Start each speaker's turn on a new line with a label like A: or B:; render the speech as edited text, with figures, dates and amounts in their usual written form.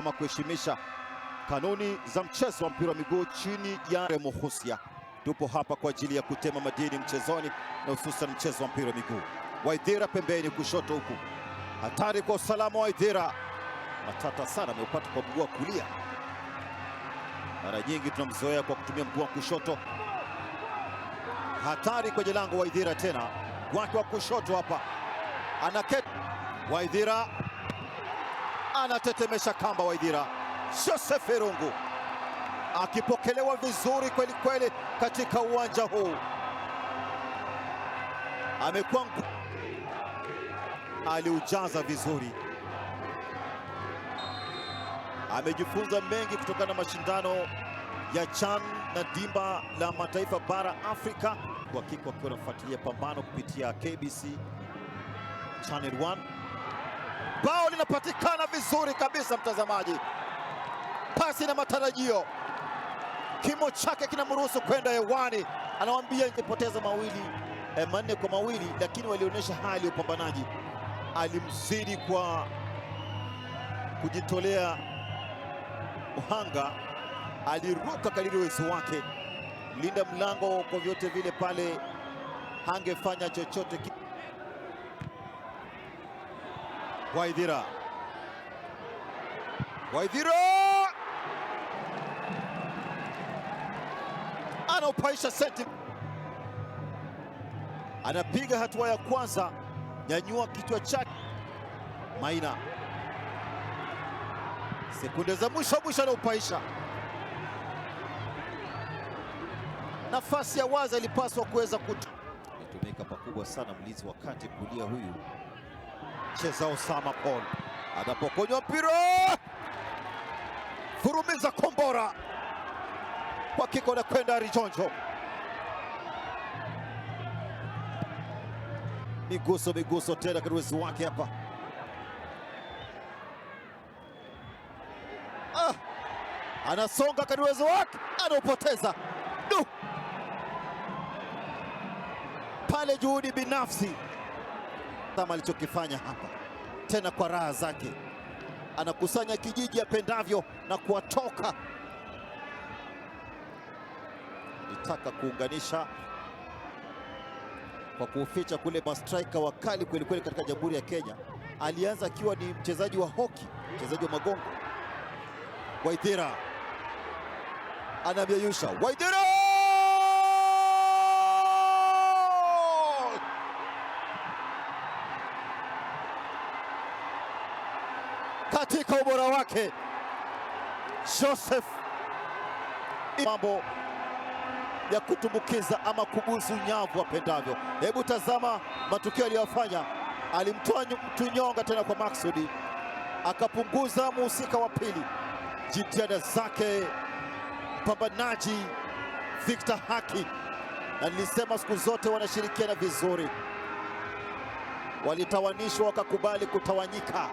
A: ama kuheshimisha kanuni za mchezo wa mpira wa miguu chini ya Muhusia. Tupo hapa kwa ajili ya kutema madini mchezoni na hususan mchezo wa mpira wa miguu. Waithira pembeni kushoto huku. Hatari kwa usalama wa Waithira. Matata sana ameupata kwa mguu wa kulia. Mara nyingi tunamzoea kwa kutumia mguu wa kushoto. Hatari kwenye lango Waithira tena. Wake wa kushoto hapa. Anaketi. Waithira anatetemesha kamba Waithira. Joseph Irungu akipokelewa vizuri kweli kweli katika uwanja huu. Amekuwa aliujaza vizuri. Amejifunza mengi kutokana na mashindano ya CHAN na dimba la mataifa bara Afrika. Kwa hakika wakiwa wanafuatilia pambano kupitia KBC Channel 1. Bao linapatikana vizuri kabisa mtazamaji. Pasi na matarajio. Kimo chake kinamruhusu kwenda hewani. Anamwambia ingepoteza manne kwa mawili, lakini walionyesha hali ya upambanaji. Alimzidi kwa kujitolea uhanga. Aliruka kadiri uwezo wake. Mlinda mlango kwa vyote vile pale hangefanya chochote. Waithira. Waithira anaupaisha senti. Anapiga hatua ya kwanza. Nyanyua kichwa chake. Maina. Sekunde za mwisho anaupaisha. Nafasi ya wazi ilipaswa kuweza kutumika pakubwa sana mlinzi wa kati kulia huyu. Cheza Osama Paul. Anapokonywa mpira. Furumiza kombora. Kwa kiko na kwenda Rijonjo. Miguso tena kwa uwezo wake hapa. Anasonga kwa uwezo wake. Anaupoteza. Pale juhudi binafsi. Kama alichokifanya hapa. Tena kwa raha zake. Anakusanya kijiji apendavyo na kuwatoka. Alitaka kuunganisha kwa kuficha kule mastrika wakali kweli kweli katika Jamhuri ya Kenya. Alianza akiwa ni mchezaji wa hoki, mchezaji wa magongo. Waithira anamyeyusha. Waithira katika ubora wake Joseph. Mambo ya kutumbukiza ama kubusu nyavu apendavyo. Hebu tazama matukio aliyofanya. Alimtoa mtunyonga tena kwa maksudi, akapunguza muhusika wa pili. Jitihada zake mpambanaji Victor Haki, na nilisema siku zote wanashirikiana vizuri. Walitawanishwa wakakubali kutawanyika.